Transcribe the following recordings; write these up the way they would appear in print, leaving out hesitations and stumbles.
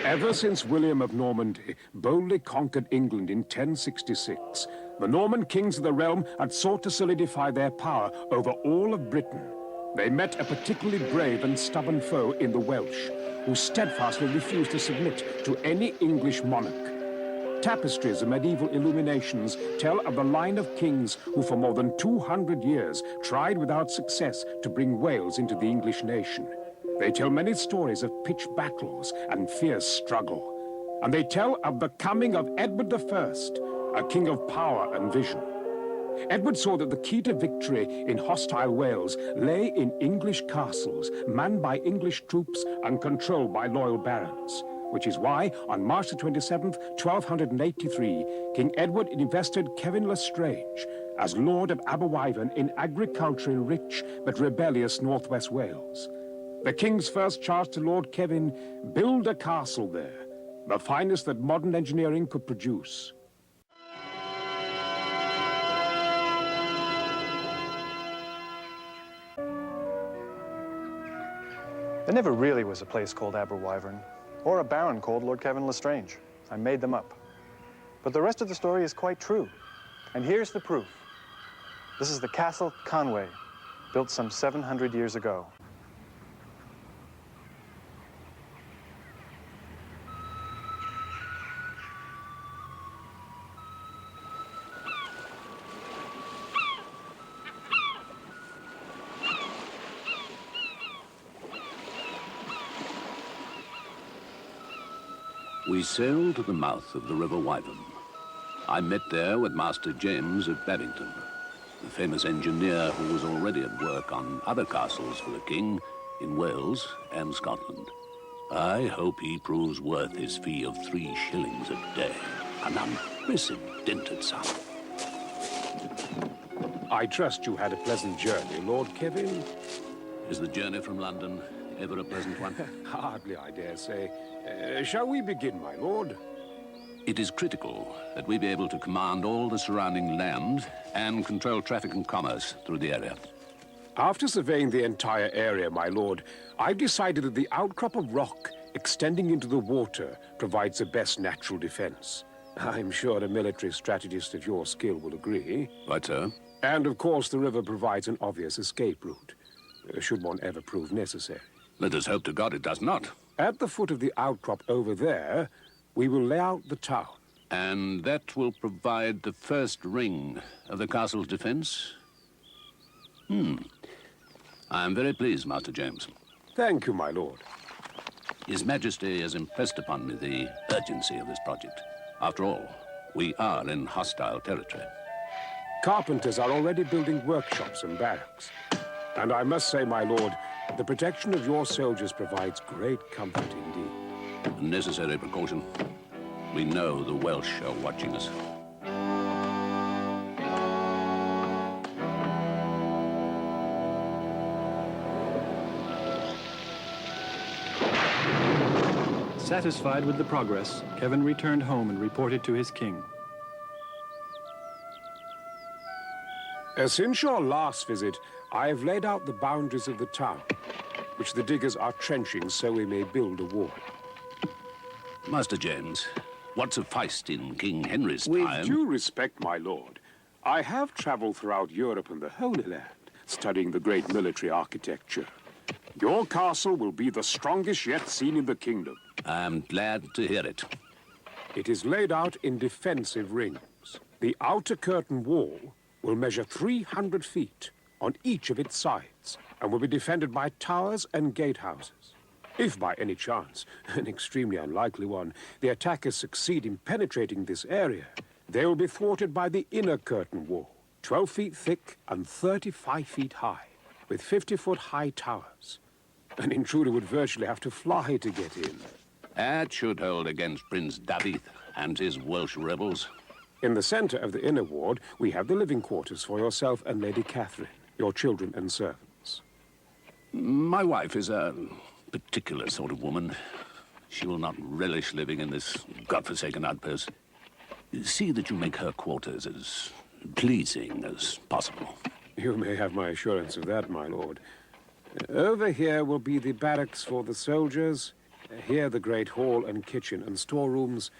Ever since William of Normandy boldly conquered England in 1066, the Norman kings of the realm had sought to solidify their power over all of Britain. They met a particularly brave and stubborn foe in the Welsh, who steadfastly refused to submit to any English monarch. Tapestries and medieval illuminations tell of the line of kings who for more than 200 years tried without success to bring Wales into the English nation. They tell many stories of pitched battles and fierce struggle. And they tell of the coming of Edward I, a king of power and vision. Edward saw that the key to victory in hostile Wales lay in English castles, manned by English troops and controlled by loyal barons. Which is why, on March the 27th, 1283, King Edward invested Kevin Lestrange as Lord of Aberwyvon in agriculturally rich but rebellious northwest Wales. The king's first charge to Lord Kevin: build a castle there, the finest that modern engineering could produce. There never really was a place called Aberwyvon, or a baron called Lord Kevin Lestrange. I made them up. But the rest of the story is quite true. And here's the proof. This is the Castle Conway, built some 700 years ago. We sailed to the mouth of the River Wyvern. I met there with Master James of Babington, the famous engineer who was already at work on other castles for the king in Wales and Scotland. I hope he proves worth his fee of 3 shillings a day, an unprecedented sum. I trust you had a pleasant journey, Lord Kevin. Is the journey from London ever a pleasant one? Hardly, I dare say. Shall we begin, my lord? It is critical that we be able to command all the surrounding land and control traffic and commerce through the area. After surveying the entire area, my lord, I've decided that the outcrop of rock extending into the water provides the best natural defense. I'm sure a military strategist of your skill will agree. Right, sir. And of course, the river provides an obvious escape route, should one ever prove necessary. Let us hope to God it does not. At the foot of the outcrop over there, we will lay out the town. And that will provide the first ring of the castle's defense? I am very pleased, Master James. Thank you, my lord. His Majesty has impressed upon me the urgency of this project. After all, we are in hostile territory. Carpenters are already building workshops and barracks. And I must say, my lord, the protection of your soldiers provides great comfort indeed. A necessary precaution. We know the Welsh are watching us. Satisfied with the progress, Kevin returned home and reported to his king. Since your last visit, I have laid out the boundaries of the town, which the diggers are trenching so we may build a wall. Master James, what sufficed in King Henry's time... With due respect, my lord, I have traveled throughout Europe and the Holy Land, studying the great military architecture. Your castle will be the strongest yet seen in the kingdom. I'm glad to hear it. It is laid out in defensive rings. The outer curtain wall will measure 300 feet on each of its sides and will be defended by towers and gatehouses. If by any chance, an extremely unlikely one, the attackers succeed in penetrating this area, they will be thwarted by the inner curtain wall, 12 feet thick and 35 feet high, with 50-foot high towers. An intruder would virtually have to fly to get in. That should hold against Prince David and his Welsh rebels. In the center of the inner ward, we have the living quarters for yourself and Lady Catherine, your children and servants. My wife is a particular sort of woman. She will not relish living in this godforsaken outpost. See that you make her quarters as pleasing as possible. You may have my assurance of that, my lord. Over here will be the barracks for the soldiers, Here the great hall and kitchen and storerooms,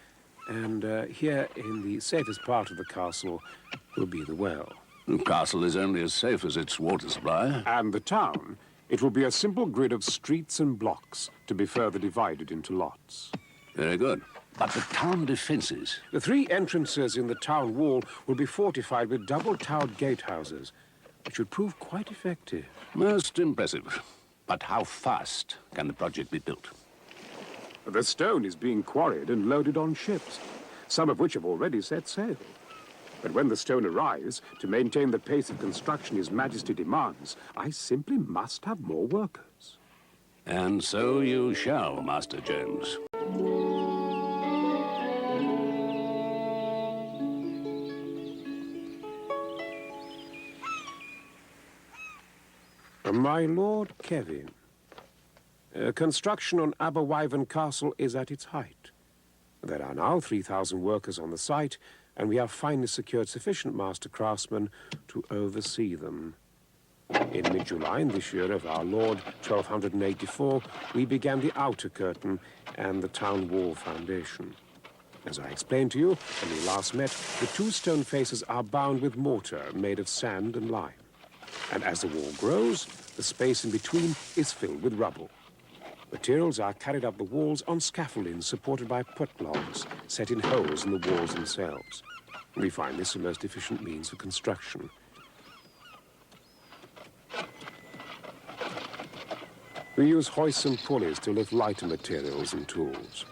and here in the safest part of the castle will be the well. The castle is only as safe as its water supply. And the town, it will be a simple grid of streets and blocks to be further divided into lots. Very good. But the town defenses? The 3 entrances in the town wall will be fortified with double-towered gatehouses, which should prove quite effective. Most impressive. But how fast can the project be built? The stone is being quarried and loaded on ships, some of which have already set sail. But when the stone arrives, to maintain the pace of construction His Majesty demands, I simply must have more workers. And so you shall, Master James. My Lord Kevin, construction on Aberwyvern Castle is at its height. There are now 3,000 workers on the site, and we have finally secured sufficient master craftsmen to oversee them. In mid-July in this year of our Lord 1284, we began the outer curtain and the town wall foundation. As I explained to you when we last met, the 2 stone faces are bound with mortar made of sand and lime. And as the wall grows, the space in between is filled with rubble. Materials are carried up the walls on scaffolding supported by put logs set in holes in the walls themselves. We find this the most efficient means of construction. We use hoists and pulleys to lift lighter materials and tools.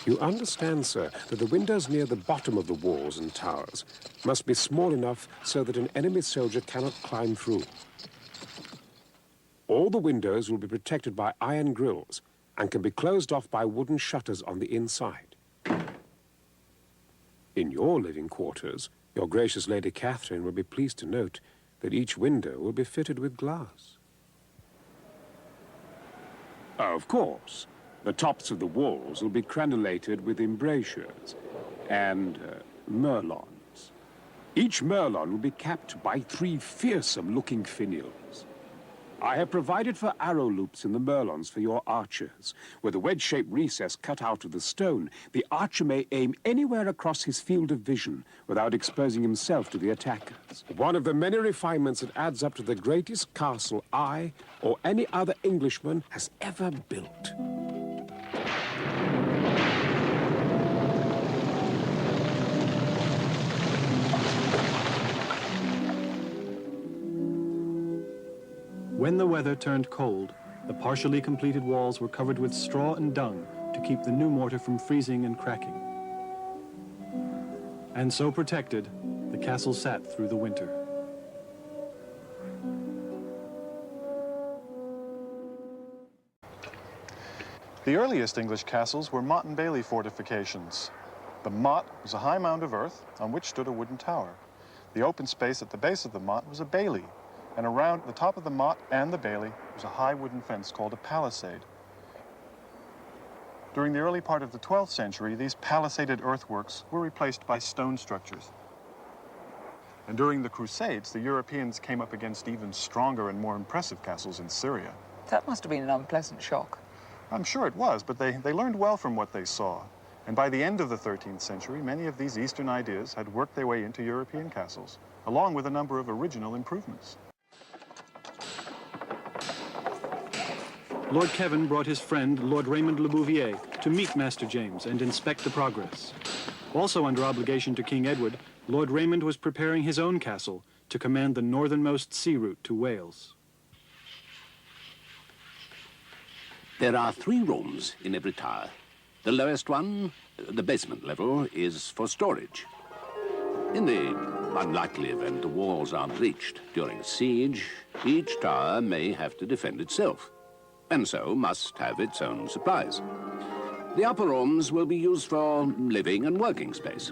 You understand, sir, that the windows near the bottom of the walls and towers must be small enough so that an enemy soldier cannot climb through. All the windows will be protected by iron grills and can be closed off by wooden shutters on the inside. In your living quarters, your gracious Lady Catherine will be pleased to note that each window will be fitted with glass. Of course, the tops of the walls will be crenelated with embrasures and merlons. Each merlon will be capped by 3 fearsome-looking finials. I have provided for arrow loops in the merlons for your archers. With a wedge-shaped recess cut out of the stone, the archer may aim anywhere across his field of vision without exposing himself to the attackers. One of the many refinements that adds up to the greatest castle I or any other Englishman has ever built. When the weather turned cold, the partially completed walls were covered with straw and dung to keep the new mortar from freezing and cracking. And so protected, the castle sat through the winter. The earliest English castles were motte and bailey fortifications. The motte was a high mound of earth on which stood a wooden tower. The open space at the base of the motte was a bailey, and around the top of the motte and the bailey was a high wooden fence called a palisade. During the early part of the 12th century, these palisaded earthworks were replaced by stone structures. And during the Crusades, the Europeans came up against even stronger and more impressive castles in Syria. That must have been an unpleasant shock. I'm sure it was, but they learned well from what they saw. And by the end of the 13th century, many of these Eastern ideas had worked their way into European castles, along with a number of original improvements. Lord Kevin brought his friend, Lord Raymond Le Bouvier, to meet Master James and inspect the progress. Also under obligation to King Edward, Lord Raymond was preparing his own castle to command the northernmost sea route to Wales. There are 3 rooms in every tower. The lowest one, the basement level, is for storage. In the unlikely event the walls are breached during a siege, each tower may have to defend itself, and so must have its own supplies. The upper rooms will be used for living and working space.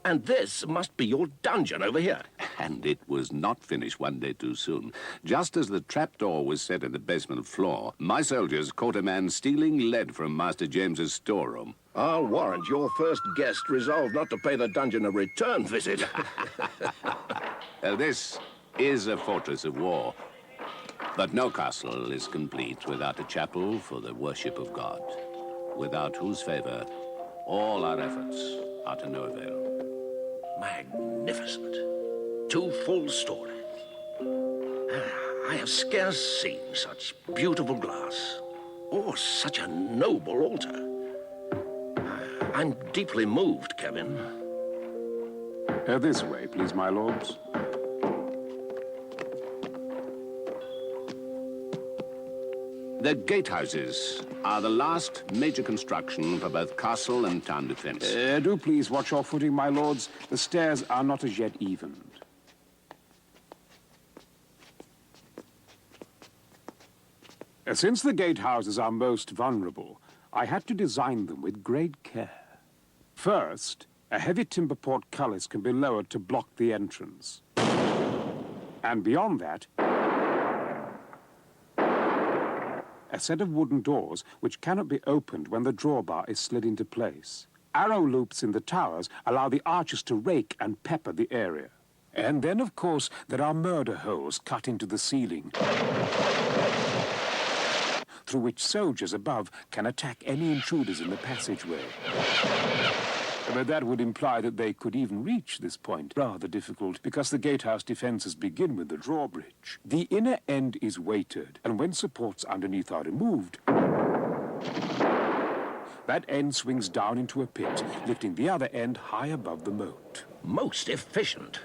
And this must be your dungeon over here. And it was not finished one day too soon. Just as the trapdoor was set in the basement floor, my soldiers caught a man stealing lead from Master James's storeroom. I'll warrant your first guest resolved not to pay the dungeon a return visit. This is a fortress of war. But no castle is complete without a chapel for the worship of God, without whose favor all our efforts are to no avail. Magnificent. 2 full stories. I have scarce seen such beautiful glass, or such a noble altar. I'm deeply moved, Kevin. This way, please, my lords. The gatehouses are the last major construction for both castle and town defense. Do please watch your footing, my lords. The stairs are not as yet evened. Since the gatehouses are most vulnerable, I had to design them with great care. First, a heavy timber portcullis can be lowered to block the entrance. And beyond that, a set of wooden doors which cannot be opened when the drawbar is slid into place. Arrow loops in the towers allow the archers to rake and pepper the area. And then, of course, there are murder holes cut into the ceiling, through which soldiers above can attack any intruders in the passageway. But that would imply that they could even reach this point. Rather difficult, because the gatehouse defenses begin with the drawbridge. The inner end is weighted, and when supports underneath are removed, that end swings down into a pit, lifting the other end high above the moat. Most efficient.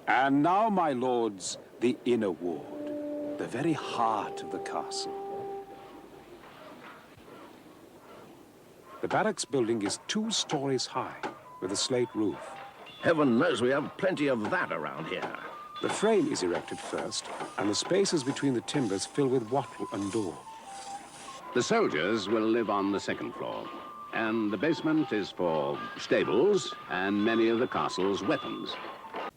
And now, my lords, the inner ward, the very heart of the castle. The barracks building is 2 stories high, with a slate roof. Heaven knows we have plenty of that around here. The frame is erected first, and the spaces between the timbers fill with wattle and daub. The soldiers will live on the 2nd floor, and the basement is for stables and many of the castle's weapons.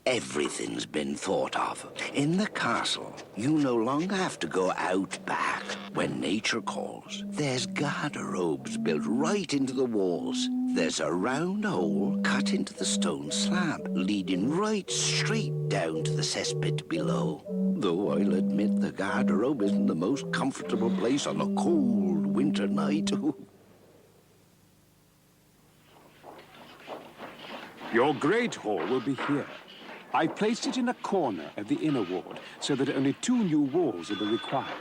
Everything's been thought of. In the castle, you no longer have to go out back when nature calls. There's garderobes built right into the walls. There's a round hole cut into the stone slab, leading right straight down to the cesspit below. Though I'll admit the garderobe isn't the most comfortable place on a cold winter night. Your great hall will be here. I placed it in a corner of the inner ward so that only 2 new walls will be required.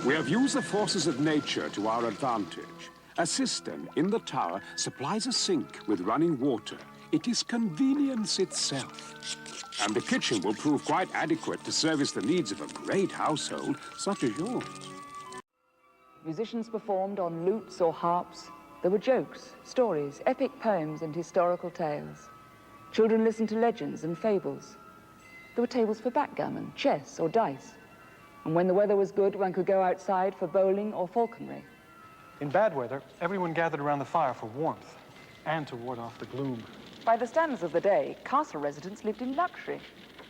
We have used the forces of nature to our advantage. A cistern in the tower supplies a sink with running water. It is convenience itself. And the kitchen will prove quite adequate to service the needs of a great household such as yours. Musicians performed on lutes or harps. There were jokes, stories, epic poems, and historical tales. Children listened to legends and fables. There were tables for backgammon, chess, or dice. And when the weather was good, one could go outside for bowling or falconry. In bad weather, everyone gathered around the fire for warmth and to ward off the gloom. By the standards of the day, castle residents lived in luxury,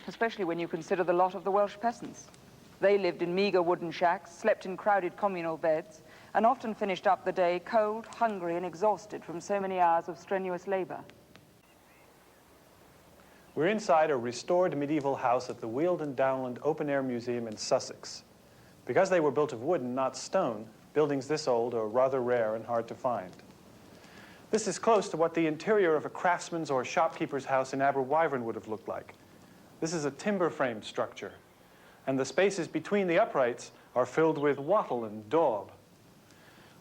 especially when you consider the lot of the Welsh peasants. They lived in meager wooden shacks, slept in crowded communal beds, and often finished up the day cold, hungry, and exhausted from so many hours of strenuous labor. We're inside a restored medieval house at the Weald Downland Open Air Museum in Sussex. Because they were built of wood and not stone, buildings this old are rather rare and hard to find. This is close to what the interior of a craftsman's or shopkeeper's house in Aberwyvern would have looked like. This is a timber-framed structure, and the spaces between the uprights are filled with wattle and daub.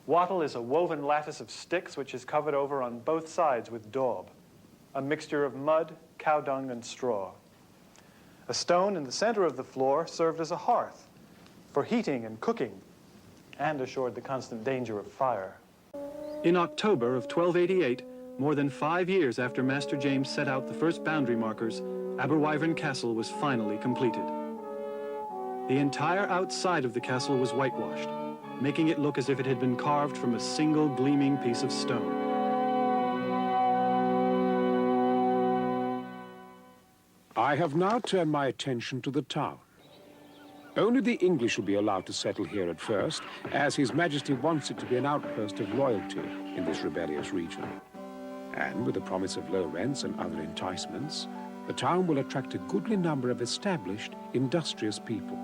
Wattle is a woven lattice of sticks which is covered over on both sides with daub, a mixture of mud, cow dung, and straw. A stone in the center of the floor served as a hearth for heating and cooking, and assured the constant danger of fire. In October of 1288, more than 5 years after Master James set out the first boundary markers, Aberwyvern Castle was finally completed. The entire outside of the castle was whitewashed, making it look as if it had been carved from a single gleaming piece of stone. I have now turned my attention to the town. Only the English will be allowed to settle here at first, as His Majesty wants it to be an outpost of loyalty in this rebellious region. And with the promise of low rents and other enticements, the town will attract a goodly number of established, industrious people.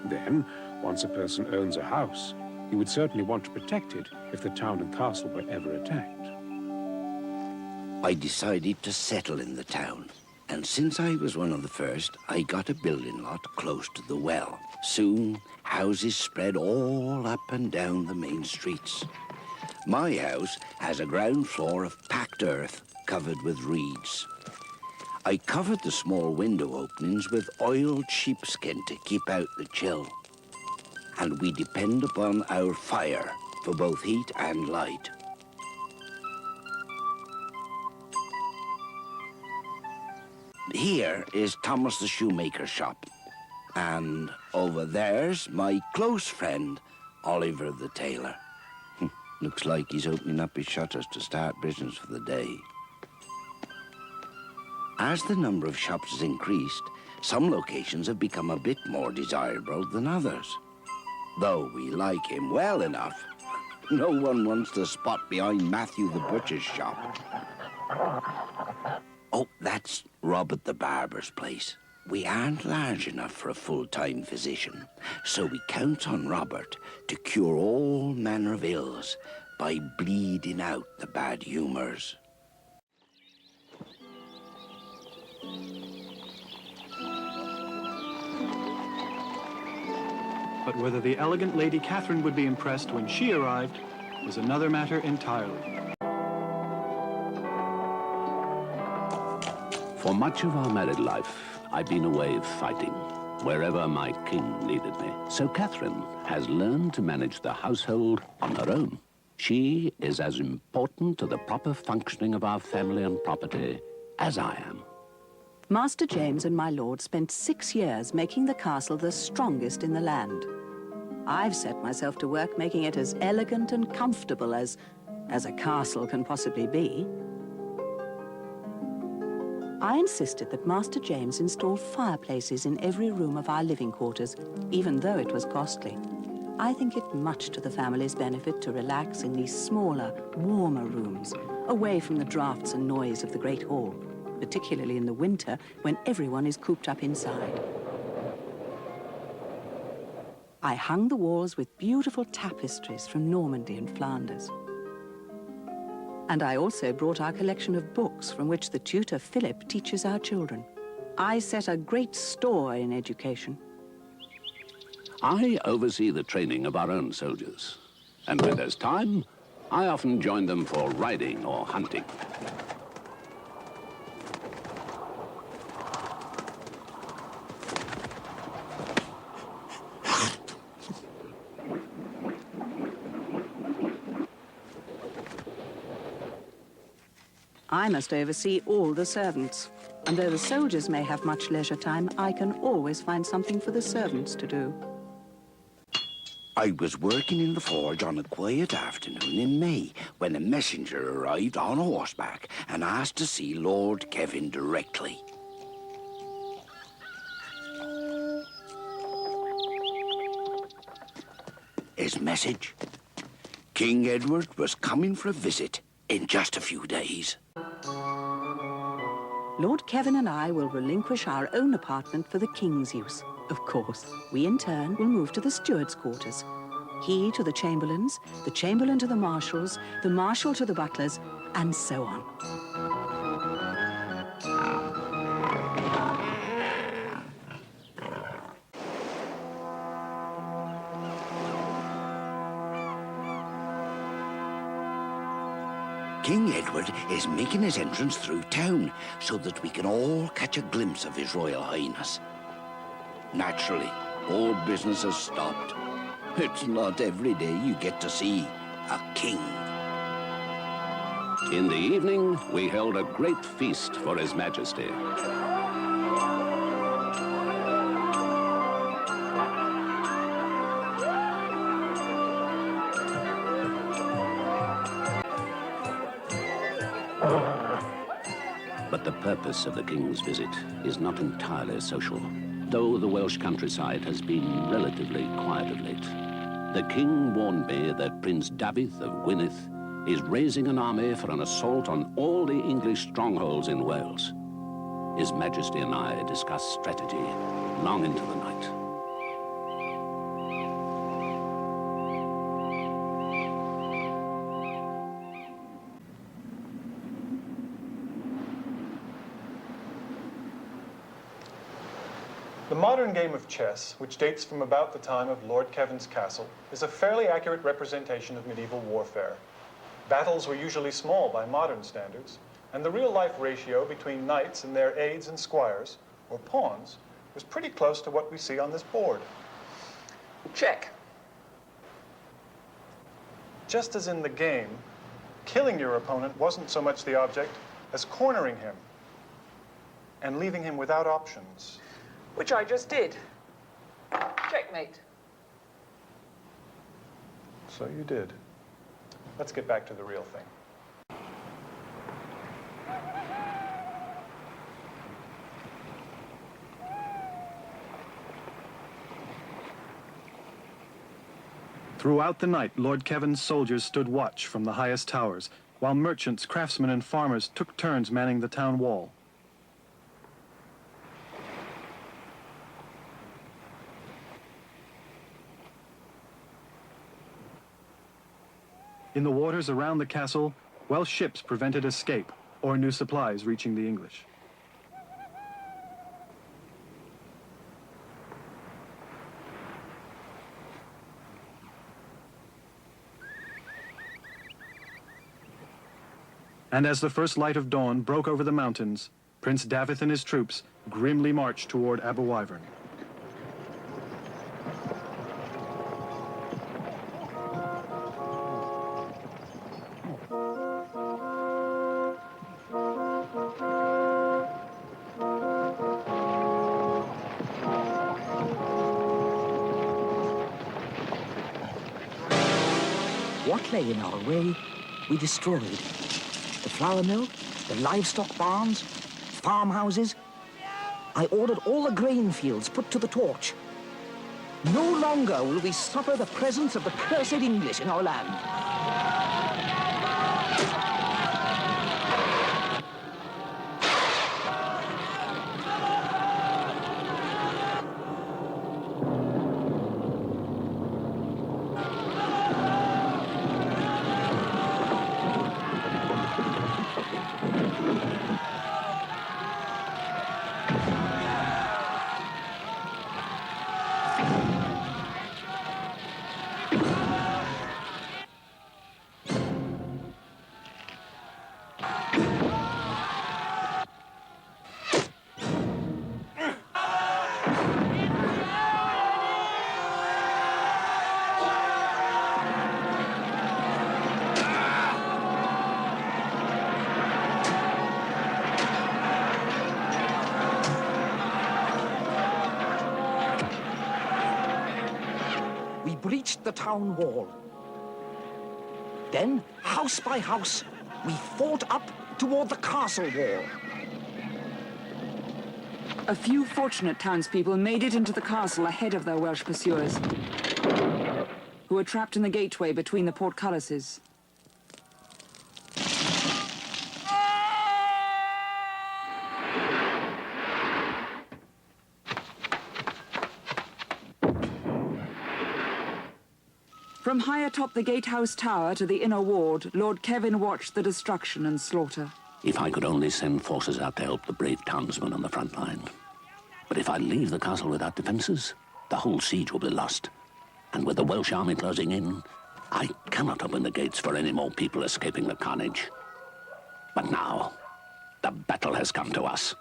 Then, once a person owns a house, he would certainly want to protect it if the town and castle were ever attacked. I decided to settle in the town. And since I was one of the first, I got a building lot close to the well. Soon, houses spread all up and down the main streets. My house has a ground floor of packed earth covered with reeds. I covered the small window openings with oiled sheepskin to keep out the chill. And we depend upon our fire for both heat and light. Here is Thomas the shoemaker's shop. And over there's my close friend, Oliver the tailor. Looks like he's opening up his shutters to start business for the day. As the number of shops has increased, some locations have become a bit more desirable than others. Though we like him well enough, no one wants to spot behind Matthew the butcher's shop. Oh, that's Robert the barber's place. We aren't large enough for a full-time physician, so we count on Robert to cure all manner of ills by bleeding out the bad humours. But whether the elegant Lady Catherine would be impressed when she arrived was another matter entirely. For much of our married life, I've been away fighting, wherever my king needed me. So Catherine has learned to manage the household on her own. She is as important to the proper functioning of our family and property as I am. Master James and my lord spent 6 years making the castle the strongest in the land. I've set myself to work making it as elegant and comfortable as a castle can possibly be. I insisted that Master James install fireplaces in every room of our living quarters, even though it was costly. I think it much to the family's benefit to relax in these smaller, warmer rooms, away from the drafts and noise of the Great Hall, particularly in the winter when everyone is cooped up inside. I hung the walls with beautiful tapestries from Normandy and Flanders. And I also brought our collection of books from which the tutor Philip teaches our children. I set a great store in education. I oversee the training of our own soldiers. And when there's time, I often join them for riding or hunting. I must oversee all the servants. And though the soldiers may have much leisure time, I can always find something for the servants to do. I was working in the forge on a quiet afternoon in May when a messenger arrived on horseback and asked to see Lord Kevin directly. His message? King Edward was coming for a visit in just a few days. Lord Kevin and I will relinquish our own apartment for the King's use. Of course, we in turn will move to the steward's quarters. He to the chamberlains, the chamberlain to the marshals, the marshal to the butlers, and so on. King Edward is making his entrance through town so that we can all catch a glimpse of His Royal Highness. Naturally, all business has stopped. It's not every day you get to see a king. In the evening, we held a great feast for His Majesty. But But the purpose of the king's visit is not entirely social, though the Welsh countryside has been relatively quiet of late. The king warned me that Prince Dafydd of Gwynedd is raising an army for an assault on all the English strongholds in Wales. His Majesty and I discussed strategy long into the night. The modern game of chess, which dates from about the time of Lord Kevin's castle, is a fairly accurate representation of medieval warfare. Battles were usually small by modern standards, and the real-life ratio between knights and their aides and squires, or pawns, was pretty close to what we see on this board. Check. Just as in the game, killing your opponent wasn't so much the object as cornering him and leaving him without options. Which I just did. Checkmate. So you did. Let's get back to the real thing. Throughout the night, Lord Kevin's soldiers stood watch from the highest towers, while merchants, craftsmen, and farmers took turns manning the town wall. In the waters around the castle, Welsh ships prevented escape or new supplies reaching the English. And as the first light of dawn broke over the mountains, Prince Dafydd and his troops grimly marched toward Aberwyvern. What lay in our way, we destroyed. The flour mill, the livestock barns, farmhouses. I ordered all the grain fields put to the torch. No longer will we suffer the presence of the cursed English in our land. Breached the town wall. Then, house by house, we fought up toward the castle wall. A few fortunate townspeople made it into the castle ahead of their Welsh pursuers, who were trapped in the gateway between the portcullises. From high atop the gatehouse tower to the inner ward, Lord Kevin watched the destruction and slaughter. If I could only send forces out to help the brave townsmen on the front line. But if I leave the castle without defenses, the whole siege will be lost. And with the Welsh army closing in, I cannot open the gates for any more people escaping the carnage. But now, the battle has come to us.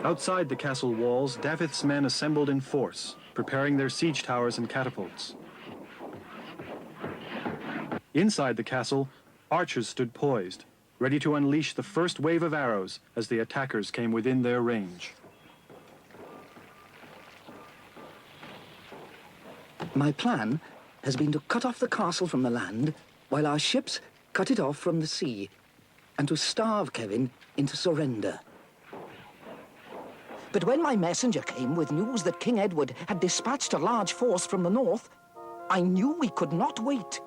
Outside the castle walls, Dafydd's men assembled in force, preparing their siege towers and catapults. Inside the castle, archers stood poised, ready to unleash the first wave of arrows as the attackers came within their range. My plan has been to cut off the castle from the land while our ships cut it off from the sea and to starve Kevin into surrender. But when my messenger came with news that King Edward had dispatched a large force from the north, I knew we could not wait.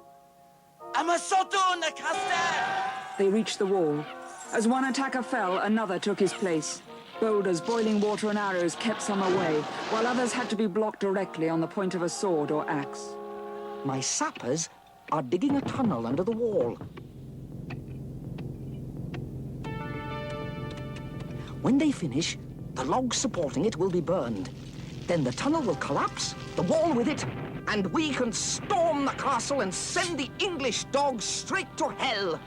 They reached the wall. As one attacker fell, another took his place. Boulders, boiling water and arrows kept some away, while others had to be blocked directly on the point of a sword or axe. My sappers are digging a tunnel under the wall. When they finish, the logs supporting it will be burned. Then the tunnel will collapse, the wall with it, and we can storm the castle and send the English dogs straight to hell.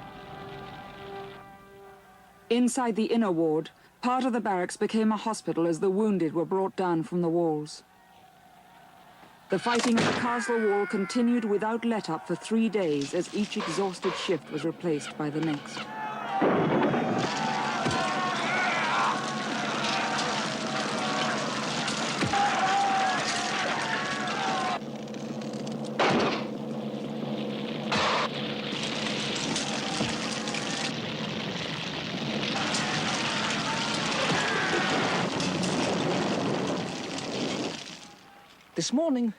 Inside the inner ward, part of the barracks became a hospital as the wounded were brought down from the walls. The fighting at the castle wall continued without let-up for 3 days as each exhausted shift was replaced by the next. This morning,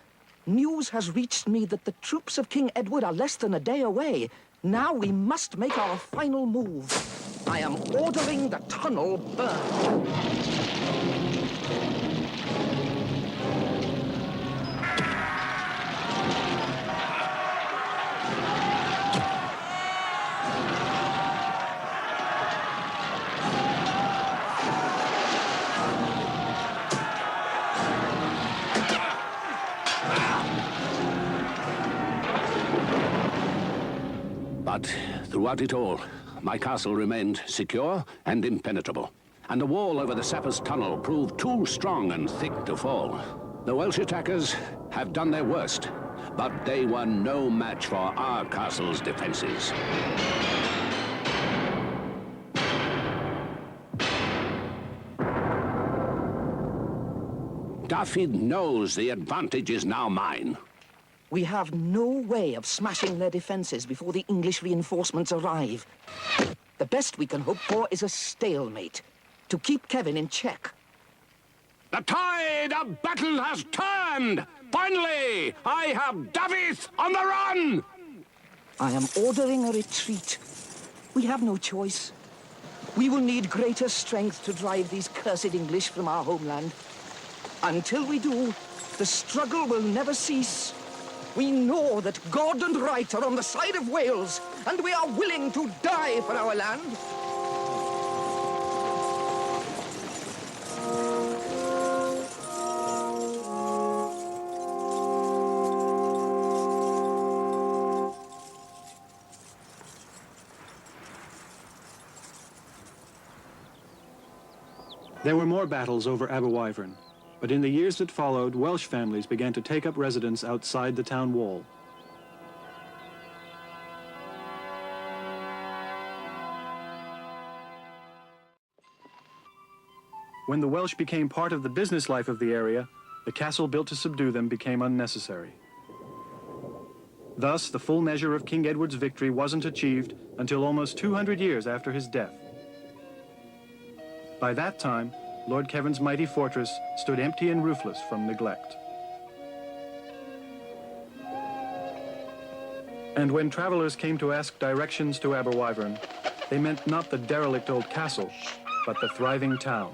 news has reached me that the troops of King Edward are less than a day away. Now we must make our final move. I am ordering the tunnel burned. But throughout it all, my castle remained secure and impenetrable. And the wall over the Sappers' Tunnel proved too strong and thick to fall. The Welsh attackers have done their worst, but they were no match for our castle's defenses. Dafydd knows the advantage is now mine. We have no way of smashing their defenses before the English reinforcements arrive. The best we can hope for is a stalemate, to keep Kevin in check. The tide of battle has turned! Finally, I have Dafydd on the run! I am ordering a retreat. We have no choice. We will need greater strength to drive these cursed English from our homeland. Until we do, the struggle will never cease. We know that God and right are on the side of Wales, and we are willing to die for our land. There were more battles over Aberwyvern, but in the years that followed, Welsh families began to take up residence outside the town wall. When the Welsh became part of the business life of the area, the castle built to subdue them became unnecessary. Thus, the full measure of King Edward's victory wasn't achieved until almost 200 years after his death. By that time, Lord Kevin's mighty fortress stood empty and roofless from neglect. And when travelers came to ask directions to Aberwyvern, they meant not the derelict old castle, but the thriving town.